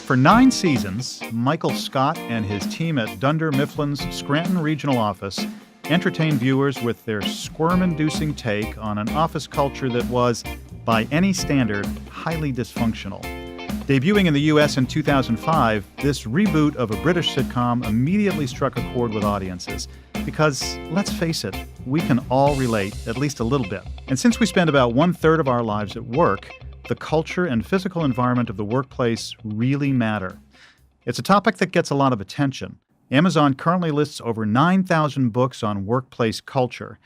For 9 seasons, Michael Scott and his team at Dunder Mifflin's Scranton Regional Office entertained viewers with their squirm-inducing take on an office culture that was, by any standard, highly dysfunctional. Debuting in the U.S. in 2005, this reboot of a British sitcom immediately struck a chord with audiences. Because, let's face it, we can all relate, at least a little bit. And since we spend about 1/3 of our lives at work, the culture and physical environment of the workplace really matter. It's a topic that gets a lot of attention. Amazon currently lists over 9,000 books on workplace culture.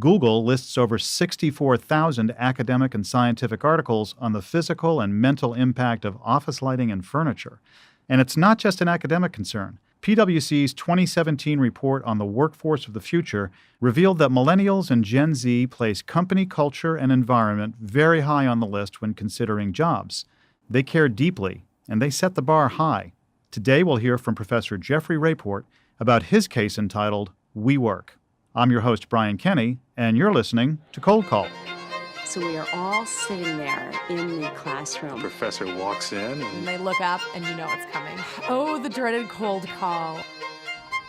Google lists over 64,000 academic and scientific articles on the physical and mental impact of office lighting and furniture. And it's not just an academic concern. PwC's 2017 report on the workforce of the future revealed that millennials and Gen Z place company culture and environment very high on the list when considering jobs. They care deeply, and they set the bar high. Today we'll hear from Professor Jeffrey Rayport about his case entitled WeWork. I'm your host, Brian Kenny, and you're listening to Cold Call. So we are all sitting there in the classroom. The professor walks in and they look up and you know it's coming. Oh, the dreaded cold call.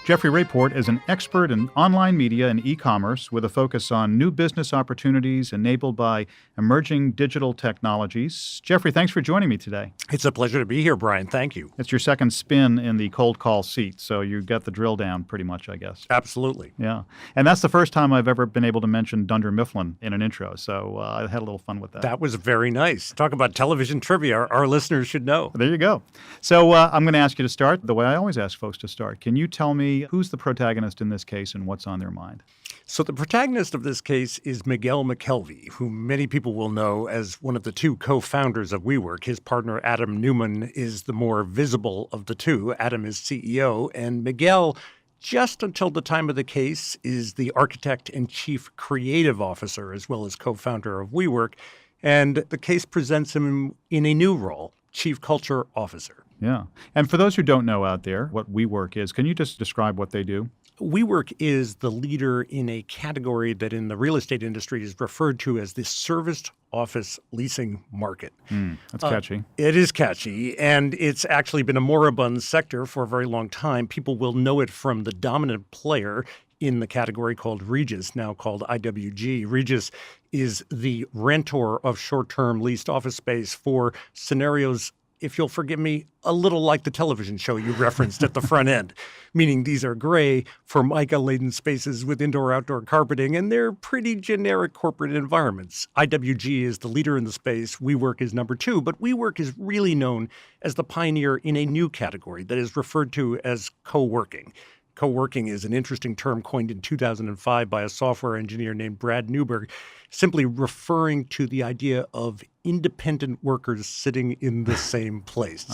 Jeffrey Rayport is an expert in online media and e-commerce with a focus on new business opportunities enabled by emerging digital technologies. Jeffrey, thanks for joining me today. It's a pleasure to be here, Brian. Thank you. It's your second spin in the cold call seat, so you got the drill down pretty much, I guess. Absolutely. Yeah. And that's the first time I've ever been able to mention Dunder Mifflin in an intro, so I had a little fun with that. That was very nice. Talk about television trivia. Our listeners should know. There you go. So I'm going to ask you to start the way I always ask folks to start. Can you tell me who's the protagonist in this case and what's on their mind? So the protagonist of this case is Miguel McKelvey, who many people will know as one of the 2 co-founders of WeWork. His partner, Adam Newman, is the more visible of the 2. Adam is CEO, and Miguel, just until the time of the case, is the architect and chief creative officer, as well as co-founder of WeWork. And the case presents him in a new role, chief culture officer. Yeah. And for those who don't know out there what WeWork is, can you just describe what they do? WeWork is the leader in a category that in the real estate industry is referred to as the serviced office leasing market. That's catchy. It is catchy, and it's actually been a moribund sector for a very long time. People will know it from the dominant player in the category called Regus, now called IWG. Regus is the rentor of short-term leased office space for scenarios, if you'll forgive me, a little like the television show you referenced at the front end, meaning these are gray, formica-laden spaces with indoor-outdoor carpeting, and they're pretty generic corporate environments. IWG is the leader in the space. WeWork is number 2, but WeWork is really known as the pioneer in a new category that is referred to as co-working. Co-working is an interesting term coined in 2005 by a software engineer named Brad Newberg, simply referring to the idea of independent workers sitting in the same place.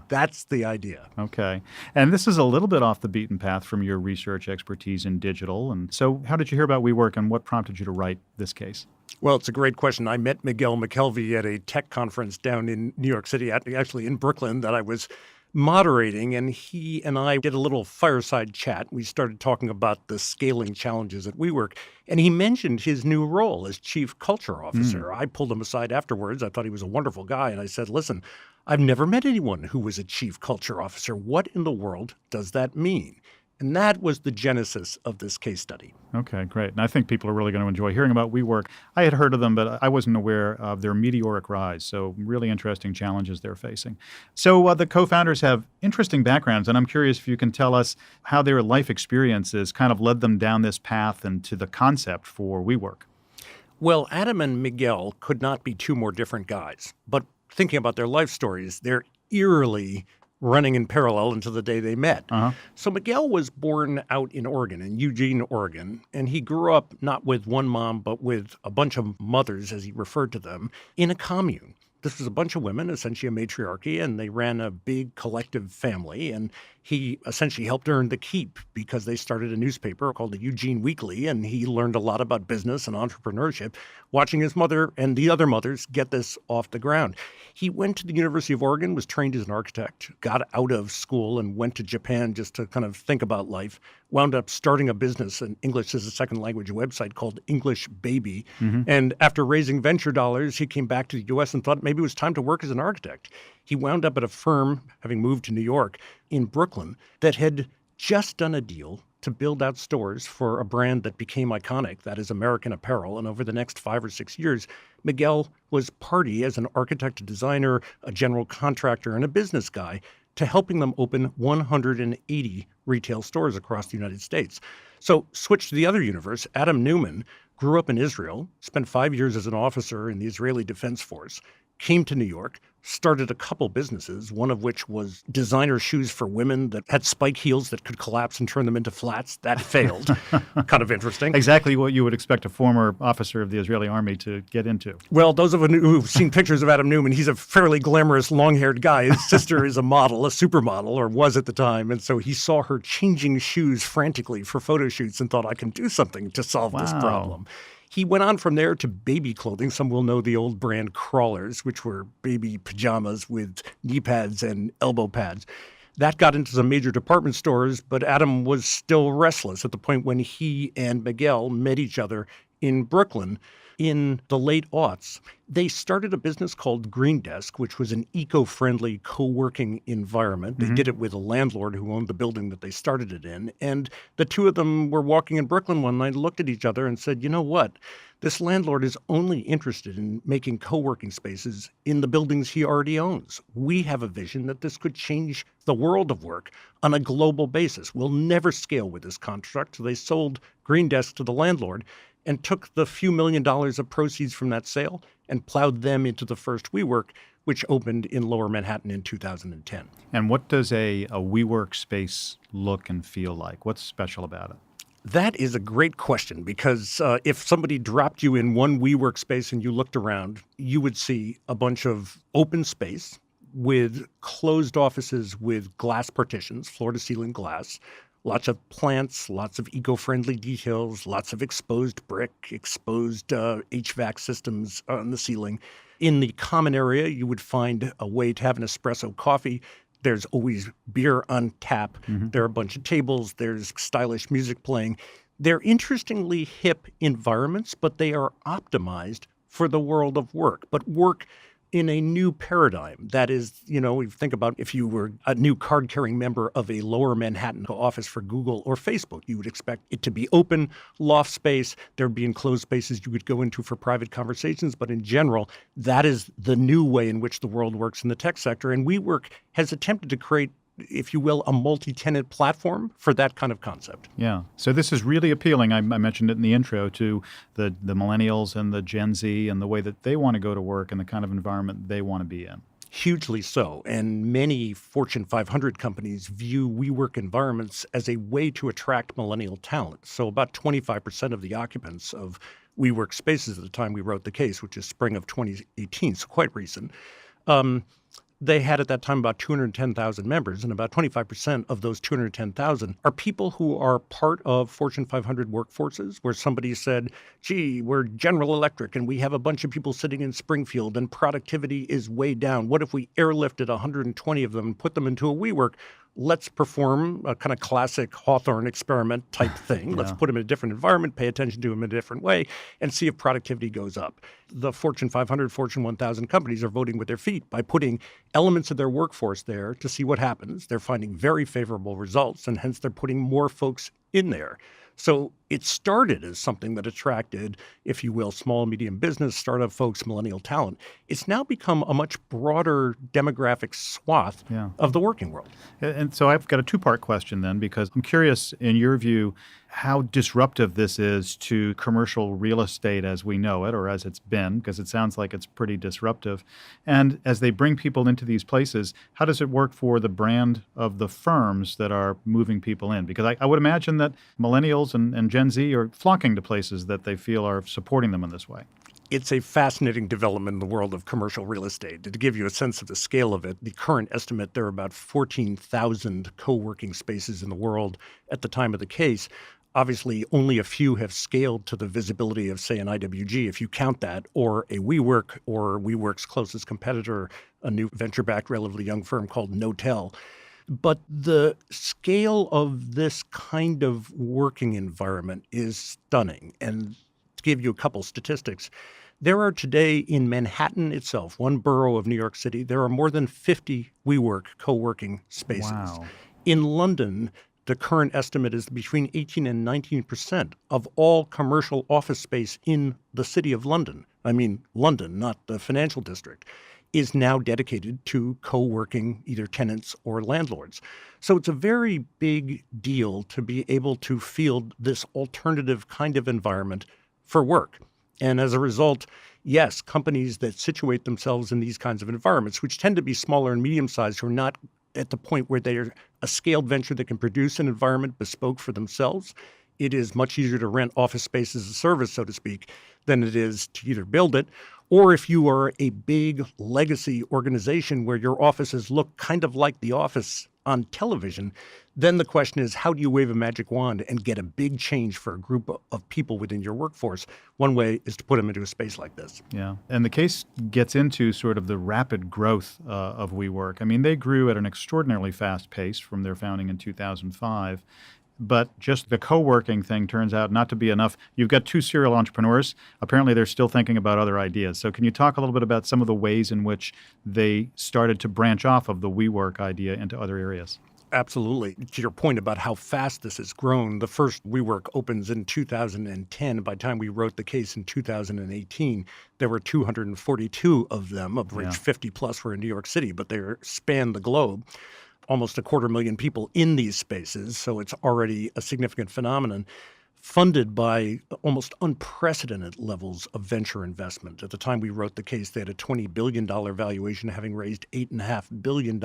That's the idea. Okay. And this is a little bit off the beaten path from your research expertise in digital. And so how did you hear about WeWork and what prompted you to write this case? Well, it's a great question. I met Miguel McKelvey at a tech conference down in New York City, actually in Brooklyn, that I was moderating, and he and I did a little fireside chat. We started talking about the scaling challenges at WeWork, and he mentioned his new role as chief culture officer. I pulled him aside afterwards. I thought he was a wonderful guy, and I said, listen, I've never met anyone who was a chief culture officer. What in the world does that mean? And that was the genesis of this case study. Okay, great. And I think people are really going to enjoy hearing about WeWork. I had heard of them, but I wasn't aware of their meteoric rise. So really interesting challenges they're facing. So the co-founders have interesting backgrounds, and I'm curious if you can tell us how their life experiences kind of led them down this path and to the concept for WeWork. Well, Adam and Miguel could not be 2 more different guys. But thinking about their life stories, they're eerily running in parallel until the day they met. So Miguel was born out in Oregon, in Eugene, Oregon, and he grew up not with one mom, but with a bunch of mothers, as he referred to them, in a commune. This was a bunch of women, essentially a matriarchy, and they ran a big collective family. And he essentially helped earn the keep because they started a newspaper called the Eugene Weekly, and he learned a lot about business and entrepreneurship watching his mother and the other mothers get this off the ground. He went to the University of Oregon, was trained as an architect, got out of school and went to Japan just to kind of think about life, wound up starting a business, an English as a second language website called English Baby. And after raising venture dollars, he came back to the U.S. and thought maybe it was time to work as an architect. He wound up at a firm, having moved to New York, in Brooklyn, that had just done a deal to build out stores for a brand that became iconic, that is American Apparel. And over the next 5 or 6 years, Miguel was party as an architect, a designer, a general contractor, and a business guy to helping them open 180 retail stores across the United States. So switch to the other universe. Adam Neumann grew up in Israel, spent 5 years as an officer in the Israeli Defense Force, came to New York, started a couple businesses, one of which was designer shoes for women that had spike heels that could collapse and turn them into flats. That failed. Kind of interesting. Exactly what you would expect a former officer of the Israeli army to get into. Well, those of you who've seen pictures of Adam Neumann, he's a fairly glamorous, long-haired guy. His sister is a model, a supermodel, or was at the time. And so he saw her changing shoes frantically for photo shoots and thought, I can do something to solve this problem. He went on from there to baby clothing. Some will know the old brand Crawlers, which were baby pajamas with knee pads and elbow pads. That got into some major department stores, but Adam was still restless at the point when he and Miguel met each other in Brooklyn in the late aughts. They started a business called Green Desk, which was an eco-friendly co-working environment. They did it with a landlord who owned the building that they started it in. And the two of them were walking in Brooklyn one night, looked at each other and said, you know what? This landlord is only interested in making co-working spaces in the buildings he already owns. We have a vision that this could change the world of work on a global basis. We'll never scale with this construct. So they sold Green Desk to the landlord and took the few $1 million of proceeds from that sale and plowed them into the first WeWork, which opened in Lower Manhattan in 2010. And what does a WeWork space look and feel like? What's special about it? That is a great question because if somebody dropped you in one WeWork space and you looked around, you would see a bunch of open space with closed offices with glass partitions, floor-to-ceiling glass, lots of plants, lots of eco-friendly details, lots of exposed brick, exposed HVAC systems on the ceiling. In the common area, you would find a way to have an espresso coffee. There's always beer on tap. There are a bunch of tables. There's stylish music playing. They're interestingly hip environments, but they are optimized for the world of work. But work in a new paradigm. That is, you know, you think about if you were a new card-carrying member of a Lower Manhattan office for Google or Facebook, you would expect it to be open, loft space. There would be enclosed spaces you could go into for private conversations. But in general, that is the new way in which the world works in the tech sector. And WeWork has attempted to create, if you will, a multi-tenant platform for that kind of concept. Yeah. So this is really appealing. I mentioned it in the intro to the millennials and the Gen Z and the way that they want to go to work and the kind of environment they want to be in. Hugely so. And many Fortune 500 companies view WeWork environments as a way to attract millennial talent. So about 25% of the occupants of WeWork spaces at the time we wrote the case, which is spring of 2018, so quite recent, they had at that time about 210,000 members, and about 25% of those 210,000 are people who are part of Fortune 500 workforces where somebody said, gee, we're General Electric and we have a bunch of people sitting in Springfield and productivity is way down. What if we airlifted 120 of them and put them into a WeWork? Let's perform a kind of classic Hawthorne experiment type thing. Yeah. Let's put them in a different environment, pay attention to them in a different way, and see if productivity goes up. The Fortune 500, Fortune 1000 companies are voting with their feet by putting elements of their workforce there to see what happens. They're finding very favorable results, and hence they're putting more folks in there. So it started as something that attracted, if you will, small, medium business, startup folks, millennial talent. It's now become a much broader demographic swath of the working world. And so I've got a two-part question then, because I'm curious, in your view, how disruptive this is to commercial real estate as we know it, or as it's been, because it sounds like it's pretty disruptive. And as they bring people into these places, how does it work for the brand of the firms that are moving people in? Because I would imagine that millennials and Gen Z are flocking to places that they feel are supporting them in this way. It's a fascinating development in the world of commercial real estate. To give you a sense of the scale of it, the current estimate, there are about 14,000 co-working spaces in the world at the time of the case. Obviously, only a few have scaled to the visibility of, say, an IWG, if you count that, or a WeWork, or WeWork's closest competitor, a new venture-backed, relatively young firm called Knotel. But the scale of this kind of working environment is stunning. And give you a couple statistics. There are today in Manhattan itself, one borough of New York City, there are more than 50 WeWork co-working spaces. Wow. In London, the current estimate is between 18 and 19% of all commercial office space in the city of London, I mean London, not the financial district, is now dedicated to co-working either tenants or landlords. So it's a very big deal to be able to field this alternative kind of environment for work. And as a result, yes, companies that situate themselves in these kinds of environments, which tend to be smaller and medium-sized, who are not at the point where they're a scaled venture that can produce an environment bespoke for themselves, it is much easier to rent office space as a service, so to speak, than it is to either build it, or if you are a big legacy organization where your offices look kind of like the office on television, then the question is, how do you wave a magic wand and get a big change for a group of people within your workforce? One way is to put them into a space like this. Yeah. And the case gets into sort of the rapid growth of WeWork. I mean, they grew at an extraordinarily fast pace from their founding in 2005. But just the co-working thing turns out not to be enough. You've got two serial entrepreneurs. Apparently, they're still thinking about other ideas. So can you talk a little bit about some of the ways in which they started to branch off of the WeWork idea into other areas? Absolutely. To your point about how fast this has grown, the first WeWork opens in 2010. By the time we wrote the case in 2018, there were 242 of them, of which 50 plus were in New York City, but they span the globe. Almost 250,000 people in these spaces, so it's already a significant phenomenon, funded by almost unprecedented levels of venture investment. At the time we wrote the case, they had a $20 billion valuation, having raised $8.5 billion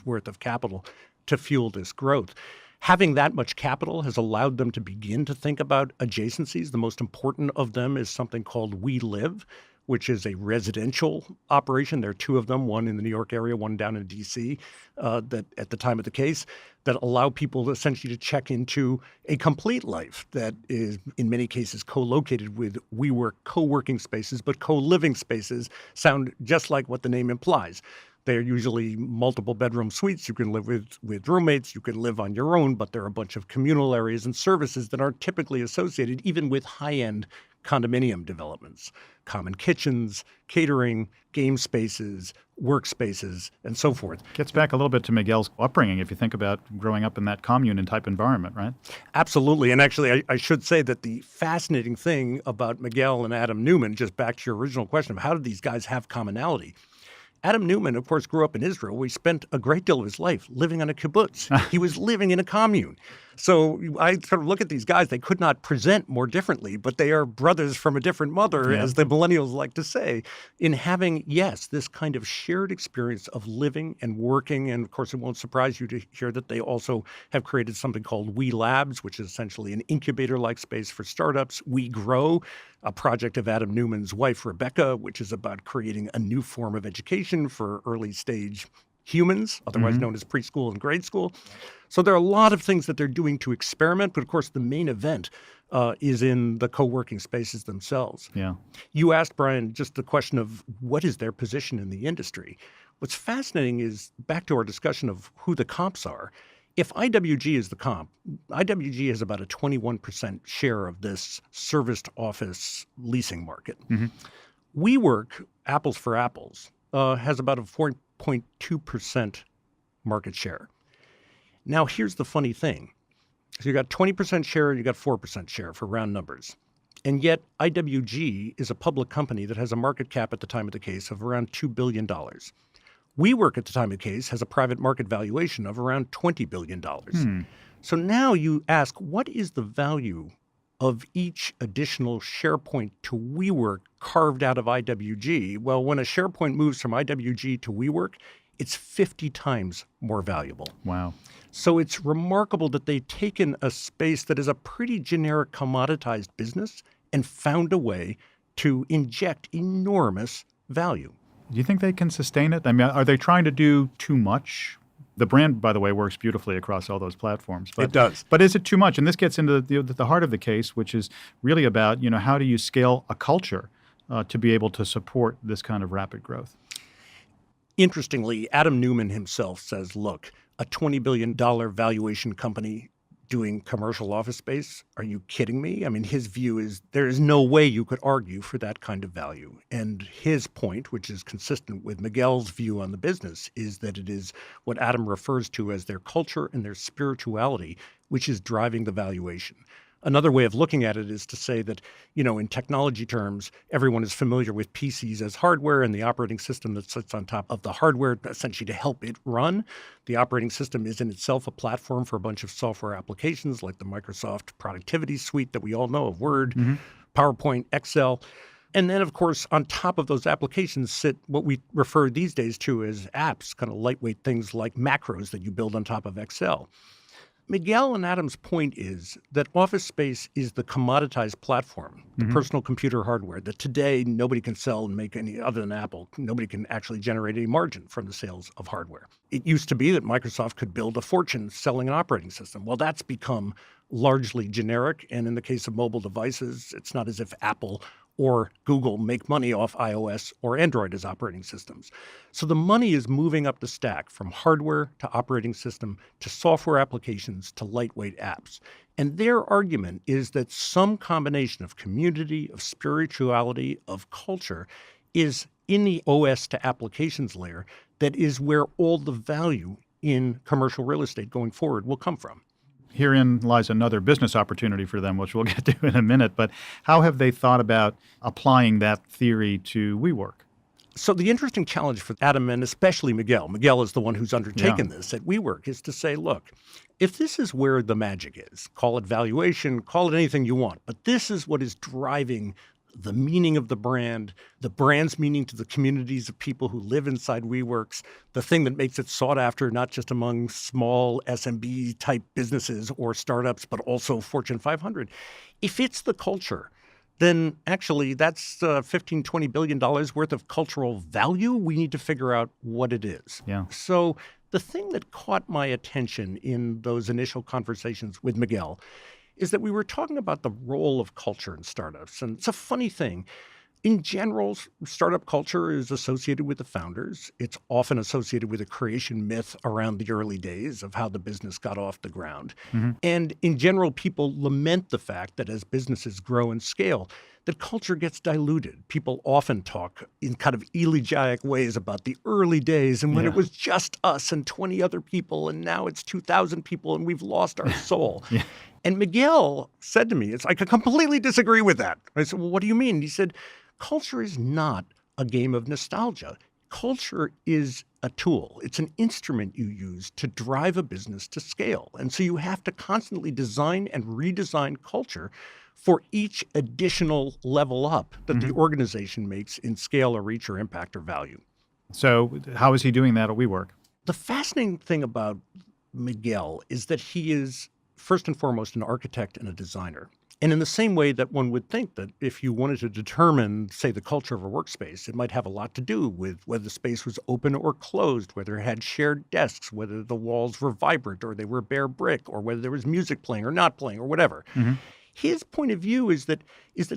worth of capital to fuel this growth. Having that much capital has allowed them to begin to think about adjacencies. The most important of them is something called We Live, which is a residential operation. There are two of them, one in the New York area, one down in D.C., that at the time of the case, that allow people essentially to check into a complete life that is, in many cases, co-located with WeWork co-working spaces, but co-living spaces sound just like what the name implies. They're usually multiple bedroom suites. You can live with roommates. You can live on your own, but there are a bunch of communal areas and services that aren't typically associated even with high-end condominium developments, common kitchens, catering, game spaces, workspaces, and so forth. Gets back a little bit to Miguel's upbringing, if you think about growing up in that commune type environment, right? Absolutely. And actually, I should say that the fascinating thing about Miguel and Adam Newman, just back to your original question of how did these guys have commonality? Adam Newman, of course, grew up in Israel, where he spent a great deal of his life living on a kibbutz. He was living in a commune. So I sort of look at these guys, they could not present more differently, but they are brothers from a different mother, as the millennials like to say, in having, yes, this kind of shared experience of living and working. And of course, it won't surprise you to hear that they also have created something called We Labs, which is essentially an incubator-like space for startups. We Grow, a project of Adam Newman's wife, Rebecca, which is about creating a new form of education for early stage humans, otherwise known as preschool and grade school. So there are a lot of things that they're doing to experiment, but of course the main event is in the co-working spaces themselves. Yeah. You asked, Brian, just the question of what is their position in the industry. What's fascinating is, back to our discussion of who the comps are, if IWG is the comp, IWG has about a 21% share of this serviced office leasing market. WeWork, apples for apples, has about a 4.2% market share. Now, here's the funny thing. So you got 20% share and you got 4% share for round numbers. And yet IWG is a public company that has a market cap at the time of the case of around $2 billion. WeWork at the time of the case has a private market valuation of around $20 billion. So now you ask, what is the value of each additional share point to WeWork carved out of IWG? Well, when a share point moves from IWG to WeWork, it's 50 times more valuable. Wow. So it's remarkable that they've taken a space that is a pretty generic commoditized business and found a way to inject enormous value. Do you think they can sustain it? I mean, are they trying to do too much? The brand, by the way, works beautifully across all those platforms. But, it does. But is it too much? And this gets into the heart of the case, which is really about, how do you scale a culture to be able to support this kind of rapid growth? Interestingly, Adam Newman himself says, look, a $20 billion valuation company doing commercial office space? Are you kidding me? I mean, his view is there is no way you could argue for that kind of value. And his point, which is consistent with Miguel's view on the business, is that it is what Adam refers to as their culture and their spirituality, which is driving the valuation. Another way of looking at it is to say that, in technology terms, everyone is familiar with PCs as hardware and the operating system that sits on top of the hardware, essentially to help it run. The operating system is in itself a platform for a bunch of software applications like the Microsoft productivity suite that we all know of Word, PowerPoint, Excel. And then, of course, on top of those applications sit what we refer these days to as apps, kind of lightweight things like macros that you build on top of Excel. Miguel and Adam's point is that office space is the commoditized platform, the personal computer hardware that today nobody can sell and make any other than Apple. Nobody can actually generate any margin from the sales of hardware. It used to be that Microsoft could build a fortune selling an operating system. Well, that's become largely generic. And in the case of mobile devices, it's not as if Apple or Google make money off iOS or Android as operating systems. So the money is moving up the stack from hardware to operating system to software applications to lightweight apps. And their argument is that some combination of community, of spirituality, of culture is in the OS to applications layer that is where all the value in commercial real estate going forward will come from. Herein lies another business opportunity for them, which we'll get to in a minute. But how have they thought about applying that theory to WeWork? So the interesting challenge for Adam and especially Miguel is the one who's undertaken this at WeWork, is to say, look, if this is where the magic is, call it valuation, call it anything you want, but this is what is driving the meaning of the brand's meaning to the communities of people who live inside WeWorks, the thing that makes it sought after, not just among small SMB type businesses or startups, but also Fortune 500. If it's the culture, then actually that's $15, $20 billion worth of cultural value. We need to figure out what it is. Yeah. So the thing that caught my attention in those initial conversations with Miguel is that we were talking about the role of culture in startups. And it's a funny thing. In general, startup culture is associated with the founders. It's often associated with a creation myth around the early days of how the business got off the ground. And in general, people lament the fact that as businesses grow and scale, that culture gets diluted. People often talk in kind of elegiac ways about the early days and when it was just us and 20 other people, and now it's 2,000 people and we've lost our soul. And Miguel said to me, I completely disagree with that. I said, well, what do you mean? He said, culture is not a game of nostalgia. Culture is a tool. It's an instrument you use to drive a business to scale. And so you have to constantly design and redesign culture for each additional level up that the organization makes in scale or reach or impact or value. So how is he doing that at WeWork? The fascinating thing about Miguel is that he is first and foremost an architect and a designer. And in the same way that one would think that if you wanted to determine, say, the culture of a workspace, it might have a lot to do with whether the space was open or closed, whether it had shared desks, whether the walls were vibrant or they were bare brick, or whether there was music playing or not playing or whatever. His point of view is that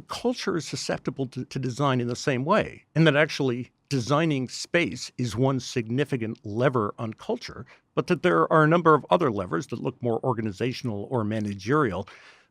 culture is susceptible to design in the same way, and that actually designing space is one significant lever on culture, but that there are a number of other levers that look more organizational or managerial,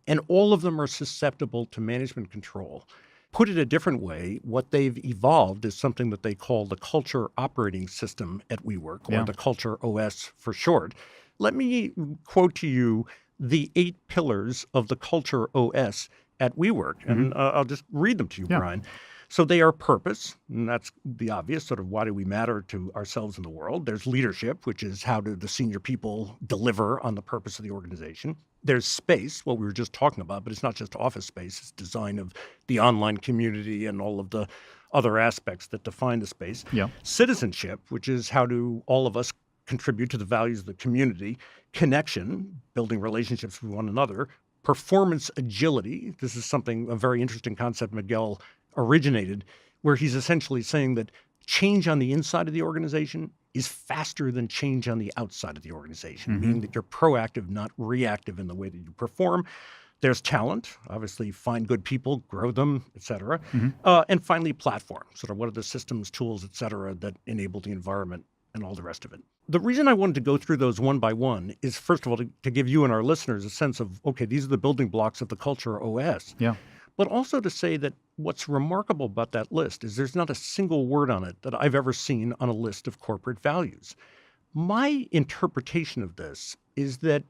and all of them are susceptible to management control. Put it a different way, what they've evolved is something that they call the culture operating system at WeWork, or the culture OS for short. Let me quote to you the 8 pillars of the culture OS at WeWork, and I'll just read them to you, Brian. So they are purpose, and that's the obvious, sort of why do we matter to ourselves in the world. There's leadership, which is how do the senior people deliver on the purpose of the organization. There's space, what we were just talking about, but it's not just office space. It's design of the online community and all of the other aspects that define the space. Citizenship, which is how do all of us contribute to the values of the community. Connection, building relationships with one another. Performance agility. This is a very interesting concept Miguel originated, where he's essentially saying that change on the inside of the organization is faster than change on the outside of the organization, meaning that you're proactive, not reactive in the way that you perform. There's talent, obviously find good people, grow them, et cetera. And finally, platform, sort of what are the systems, tools, et cetera, that enable the environment and all the rest of it. The reason I wanted to go through those one by one is, first of all, to give you and our listeners a sense of, okay, these are the building blocks of the culture OS. Yeah. But also to say that what's remarkable about that list is there's not a single word on it that I've ever seen on a list of corporate values. My interpretation of this is that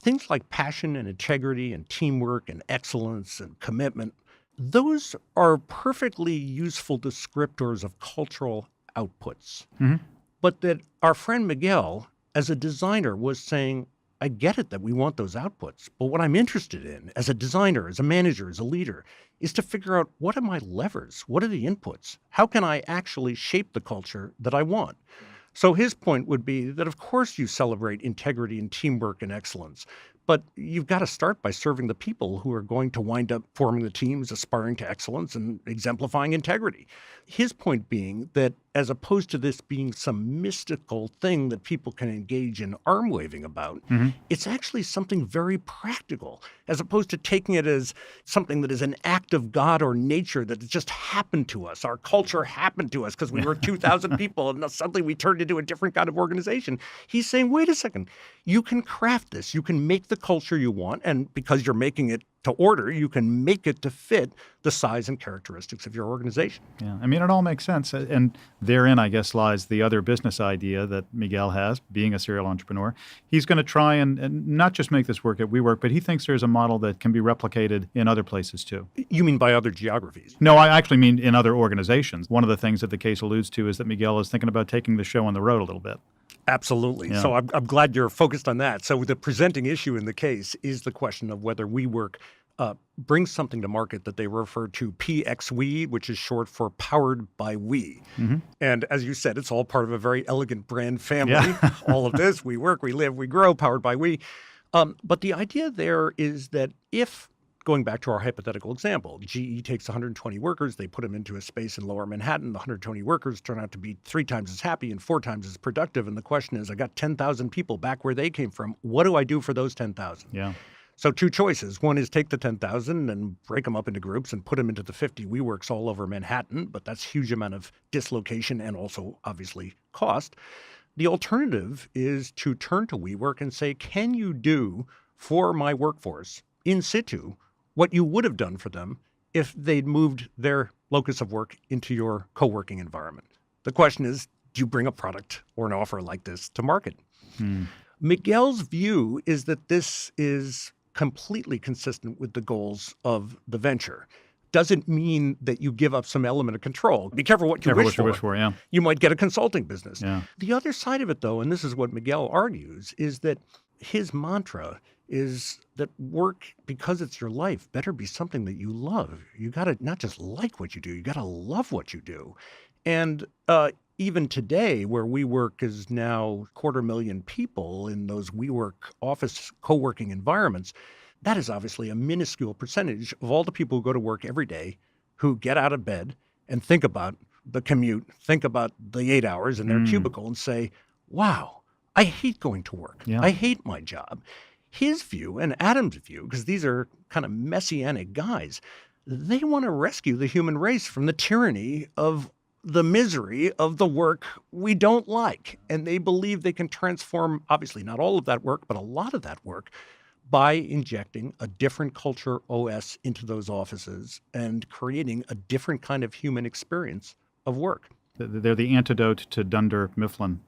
things like passion and integrity and teamwork and excellence and commitment, those are perfectly useful descriptors of cultural outputs. Mm-hmm. But that our friend Miguel, as a designer, was saying, I get it that we want those outputs, but what I'm interested in as a designer, as a manager, as a leader, is to figure out what are my levers? What are the inputs? How can I actually shape the culture that I want? So his point would be that, of course, you celebrate integrity and teamwork and excellence, but you've got to start by serving the people who are going to wind up forming the teams, aspiring to excellence and exemplifying integrity. His point being that as opposed to this being some mystical thing that people can engage in arm waving about, it's actually something very practical, as opposed to taking it as something that is an act of God or nature that just happened to us. Our culture happened to us because we were 2,000 people and suddenly we turned into a different kind of organization. He's saying, wait a second, you can craft this. You can make the culture you want, and because you're making it to order, you can make it to fit the size and characteristics of your organization. Yeah, I mean, it all makes sense. And therein, I guess, lies the other business idea that Miguel has, being a serial entrepreneur. He's going to try and not just make this work at WeWork, but he thinks there's a model that can be replicated in other places too. You mean by other geographies? No, I actually mean in other organizations. One of the things that the case alludes to is that Miguel is thinking about taking the show on the road a little bit. Absolutely. Yeah. So I'm glad you're focused on that. So the presenting issue in the case is the question of whether WeWork brings something to market that they refer to PXWe, which is short for Powered by We. And as you said, it's all part of a very elegant brand family. Yeah. All of this, we work, we live, we grow, Powered by We. But the idea there is that if, going back to our hypothetical example, GE takes 120 workers, they put them into a space in Lower Manhattan, the 120 workers turn out to be 3 times as happy and 4 times as productive. And the question is, I got 10,000 people back where they came from. What do I do for those 10,000? Yeah. So 2 choices. One is take the 10,000 and break them up into groups and put them into the 50 WeWorks all over Manhattan, but that's a huge amount of dislocation and also obviously cost. The alternative is to turn to WeWork and say, can you do for my workforce in situ what you would have done for them if they'd moved their locus of work into your co-working environment? The question is, do you bring a product or an offer like this to market? Miguel's view is that this is completely consistent with the goals of the venture. Doesn't mean that you give up some element of control. Be careful what you wish for. Yeah. You might get a consulting business. Yeah. The other side of it, though, and this is what Miguel argues, is that his mantra is that work, because it's your life, better be something that you love. You got to not just like what you do, you got to love what you do. And even today, where WeWork is now 250,000 people in those WeWork office co-working environments, that is obviously a minuscule percentage of all the people who go to work every day, who get out of bed and think about the commute, think about the 8 hours in their cubicle and say, wow, I hate going to work. Yeah. I hate my job. His view and Adam's view, because these are kind of messianic guys, they want to rescue the human race from the tyranny of the misery of the work we don't like. And they believe they can transform, obviously not all of that work, but a lot of that work by injecting a different culture OS into those offices and creating a different kind of human experience of work. They're the antidote to Dunder Mifflin.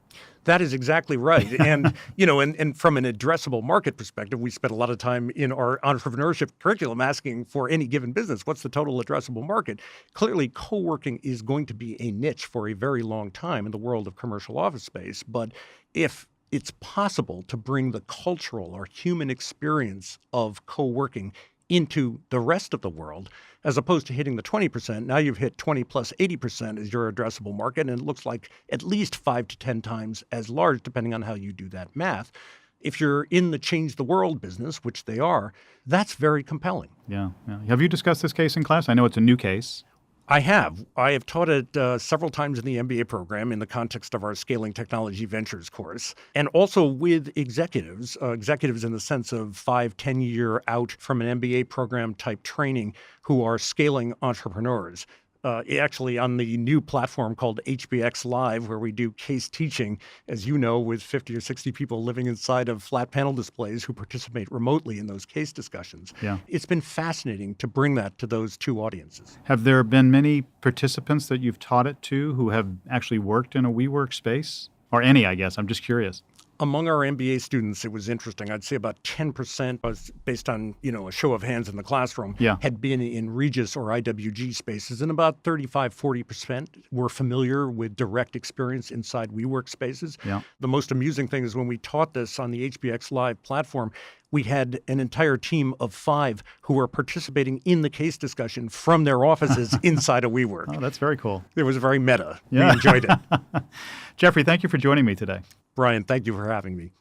That is exactly right. And, you know, and from an addressable market perspective, we spent a lot of time in our entrepreneurship curriculum asking for any given business, what's the total addressable market? Clearly, co-working is going to be a niche for a very long time in the world of commercial office space. But if it's possible to bring the cultural or human experience of co-working into the rest of the world, as opposed to hitting the 20%, now you've hit 20 plus 80% as your addressable market, and it looks like at least 5 to 10 times as large, depending on how you do that math. If you're in the change the world business, which they are, that's very compelling. Yeah. Have you discussed this case in class? I know it's a new case. I have taught it several times in the MBA program in the context of our Scaling Technology Ventures course, and also with executives in the sense of 5-10 year out from an MBA program type training who are scaling entrepreneurs. actually on the new platform called HBX Live, where we do case teaching, as you know, with 50 or 60 people living inside of flat panel displays who participate remotely in those case discussions. Yeah. It's been fascinating to bring that to those two audiences. Have there been many participants that you've taught it to who have actually worked in a WeWork space? Or any, I guess. I'm just curious. Among our MBA students, it was interesting. I'd say about 10% was based on, a show of hands in the classroom, had been in Regis or IWG spaces, and about 35-40% were familiar with direct experience inside WeWork spaces. Yeah. The most amusing thing is when we taught this on the HBX Live platform, we had an entire team of 5 who were participating in the case discussion from their offices inside of WeWork. Oh, that's very cool. It was very meta. Yeah. We enjoyed it. Jeffrey, thank you for joining me today. Brian, thank you for having me.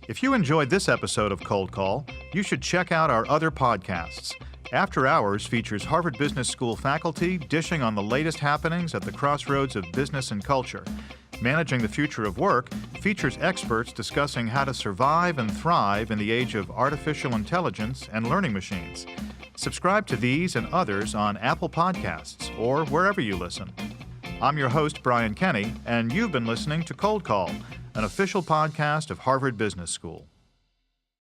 If you enjoyed this episode of Cold Call, you should check out our other podcasts. After Hours features Harvard Business School faculty dishing on the latest happenings at the crossroads of business and culture. Managing the Future of Work features experts discussing how to survive and thrive in the age of artificial intelligence and learning machines. Subscribe to these and others on Apple Podcasts or wherever you listen. I'm your host, Brian Kenny, and you've been listening to Cold Call, an official podcast of Harvard Business School.